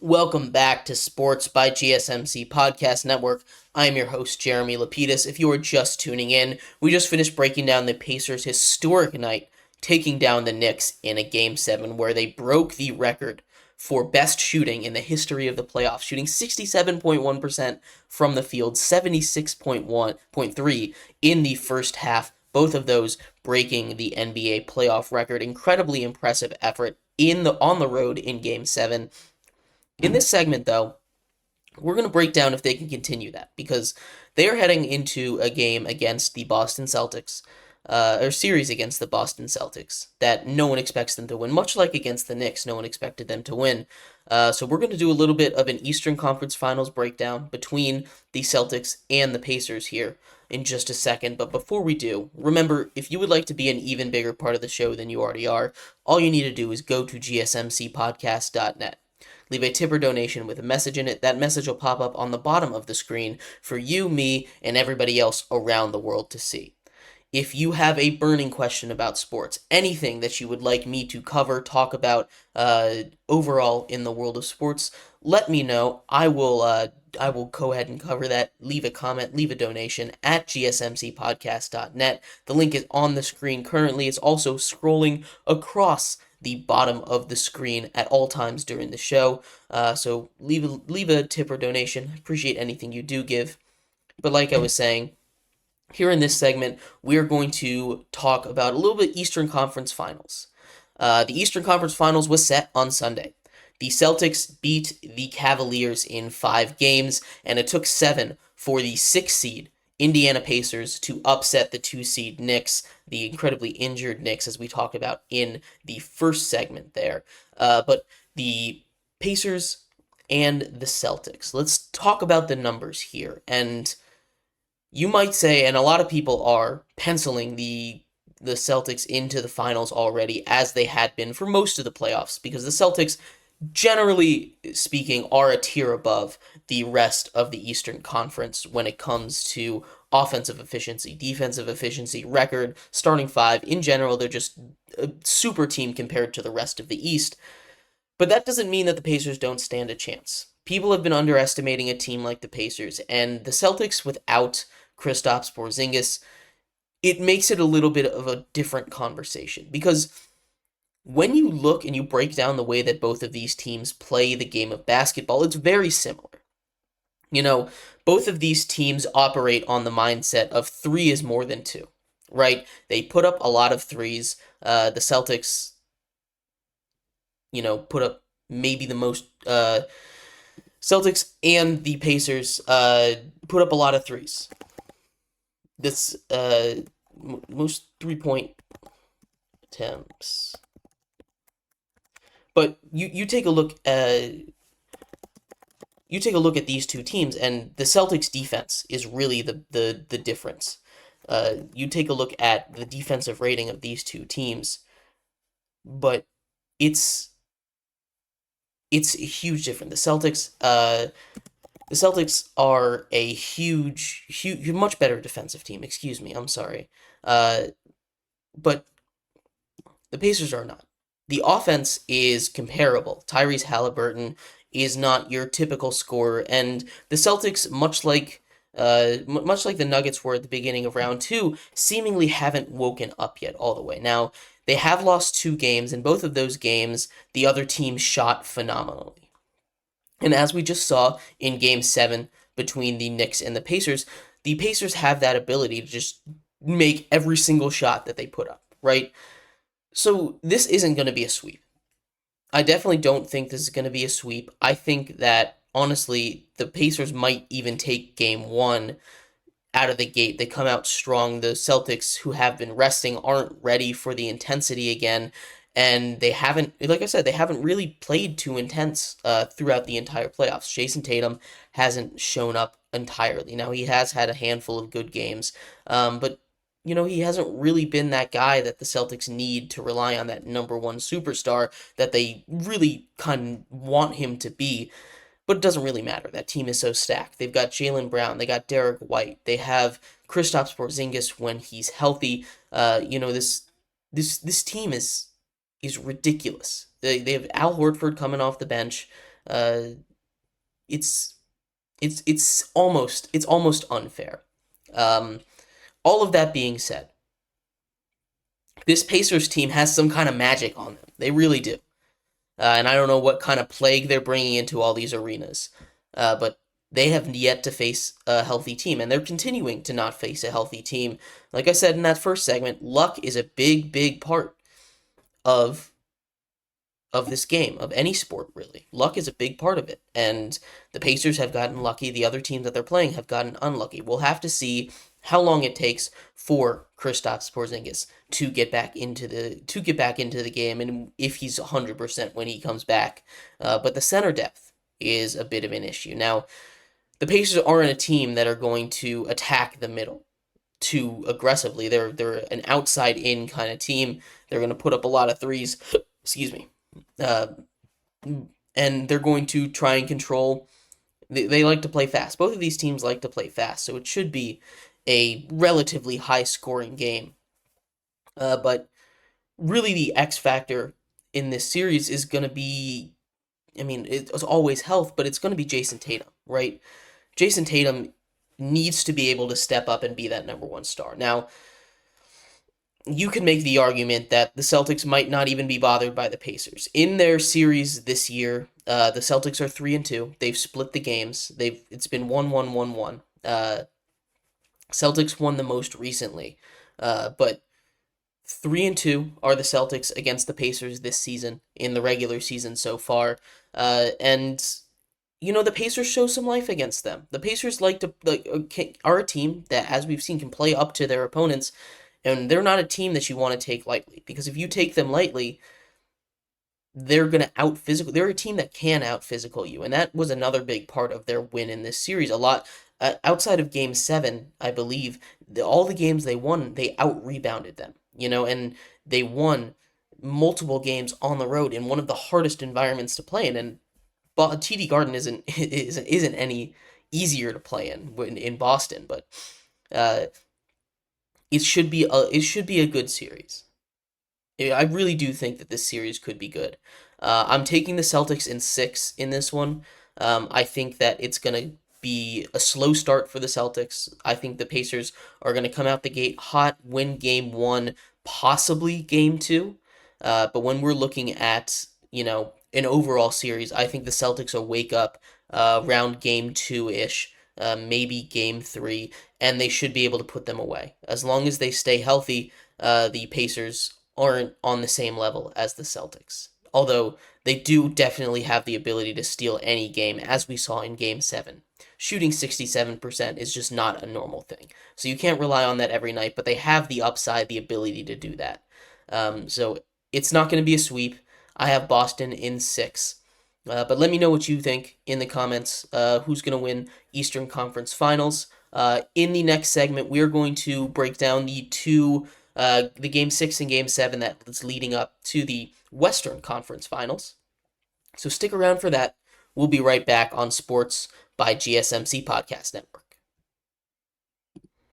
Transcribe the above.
Welcome back to Sports by GSMC Podcast Network. I'm your host, Jeremy Lapidus. If you are just tuning in, we just finished breaking down the Pacers' historic night, taking down the Knicks in a Game 7 where they broke the record for best shooting in the history of the playoffs, shooting 67.1% from the field, 76.3 in the first half. Both of those breaking the NBA playoff record. Incredibly impressive effort on the road in Game 7. In this segment, though, we're going to break down if they can continue that because they are heading into a game against the Boston Celtics, or series against the Boston Celtics that no one expects them to win. Much like against the Knicks, no one expected them to win. So we're going to do a little bit of an Eastern Conference Finals breakdown between the Celtics and the Pacers here in just a second. But before we do, remember, if you would like to be an even bigger part of the show than you already are, all you need to do is go to gsmcpodcast.net. Leave a tip or donation with a message in it. That message will pop up on the bottom of the screen for you, me, and everybody else around the world to see. If you have a burning question about sports, anything that you would like me to cover, talk about overall in the world of sports, let me know. I will go ahead and cover that. Leave a comment, leave a donation at gsmcpodcast.net. The link is on the screen currently. It's also scrolling across the bottom of the screen at all times during the show. So leave a tip or donation. Appreciate anything you do give. But like I was saying, here in this segment, we're going to talk about a little bit Eastern Conference Finals. The Eastern Conference Finals was set on Sunday. The Celtics beat the Cavaliers in 5 games, and it took 7 for the 6th seed Indiana Pacers to upset the 2 seed Knicks, the incredibly injured Knicks, as we talked about in the first segment there. But the Pacers and the Celtics. Let's talk about the numbers here. And you might say, and a lot of people are, penciling the Celtics into the finals already, as they had been for most of the playoffs, because the Celtics, generally speaking, are a tier above the rest of the Eastern Conference when it comes to offensive efficiency, defensive efficiency, record, starting five. In general, they're just a super team compared to the rest of the East. But that doesn't mean that the Pacers don't stand a chance. People have been underestimating a team like the Pacers, and the Celtics without Kristaps Porzingis, it makes it a little bit of a different conversation, because when you look and you break down the way that both of these teams play the game of basketball, it's very similar. You know, both of these teams operate on the mindset of 3 is more than 2, right? They put up a lot of threes. The Celtics, put up maybe the most. Celtics and the Pacers put up a lot of threes. This most 3-point attempts. But you take a look at these two teams, and the Celtics defense is really the difference. You take a look at the defensive rating of these two teams, but it's a huge difference. The Celtics are a huge, much better defensive team. Excuse me, I'm sorry. But the Pacers are not. The offense is comparable. Tyrese Halliburton is not your typical scorer, and the Celtics, much like the Nuggets were at the beginning of round 2, seemingly haven't woken up yet all the way. Now, they have lost 2 games, and both of those games, the other team shot phenomenally. And as we just saw in Game 7 between the Knicks and the Pacers have that ability to just make every single shot that they put up, right? So this isn't going to be a sweep. I definitely don't think this is going to be a sweep. I think that, honestly, the Pacers might even take Game 1 out of the gate. They come out strong. The Celtics, who have been resting, aren't ready for the intensity again. And they haven't, like I said, they haven't really played too intense throughout the entire playoffs. Jason Tatum hasn't shown up entirely. Now, he has had a handful of good games, but he hasn't really been that guy that the Celtics need to rely on, that number one superstar that they really kind of want him to be. But it doesn't really matter. That team is so stacked. They've got Jaylen Brown. They got Derek White. They have Kristaps Porzingis when he's healthy. This team is ridiculous. They have Al Horford coming off the bench. uh, it's it's almost unfair. Um, all of that being said, this Pacers team has some kind of magic on them. They really do. And I don't know what kind of plague they're bringing into all these arenas. But they have yet to face a healthy team, and they're continuing to not face a healthy team. Like I said in that first segment, luck is a big, big part of this game, of any sport, really. Luck is a big part of it. And the Pacers have gotten lucky. The other teams that they're playing have gotten unlucky. We'll have to see how long it takes for Kristaps Porzingis to get back into the game, and if he's 100% when he comes back. But the center depth is a bit of an issue. Now, the Pacers aren't a team that are going to attack the middle too aggressively. They're an outside in kind of team. They're going to put up a lot of threes. Excuse me. Uh, and they're going to try and control. They like to play fast. Both of these teams like to play fast, so it should be a relatively high scoring game. But really, the X factor in this series is going to be, I mean, it's always health, but it's going to be Jason Tatum, right? Jason Tatum needs to be able to step up and be that number one star. Now, you can make the argument that the Celtics might not even be bothered by the Pacers. In their series this year, the Celtics are 3-2. They've split the games. It's been 1-1, 1-1. Celtics won the most recently, but 3-2 are the Celtics against the Pacers this season in the regular season so far, and the Pacers show some life against them. The Pacers are a team that, as we've seen, can play up to their opponents. And they're not a team that you want to take lightly, because if you take them lightly, they're going to out physical. They're a team that can out physical you, and that was another big part of their win in this series. A lot outside of Game 7, I believe, all the games they won, they out rebounded them. And they won multiple games on the road in one of the hardest environments to play in. And TD Garden isn't any easier to play in Boston, but. It should be a good series. I really do think that this series could be good. I'm taking the Celtics in 6 in this one. I think that it's going to be a slow start for the Celtics. I think the Pacers are going to come out the gate hot, win Game 1, possibly Game 2. But when we're looking at, an overall series, I think the Celtics will wake up around Game 2-ish. Maybe Game 3, and they should be able to put them away. As long as they stay healthy, the Pacers aren't on the same level as the Celtics. Although they do definitely have the ability to steal any game, as we saw in Game 7. Shooting 67% is just not a normal thing. So you can't rely on that every night, but they have the upside, the ability to do that. So it's not going to be a sweep. I have Boston in 6. But let me know what you think in the comments. Who's going to win Eastern Conference Finals? In the next segment, we're going to break down the Game 6 and Game 7 that's leading up to the Western Conference Finals. So stick around for that. We'll be right back on Sports by GSMC Podcast Network.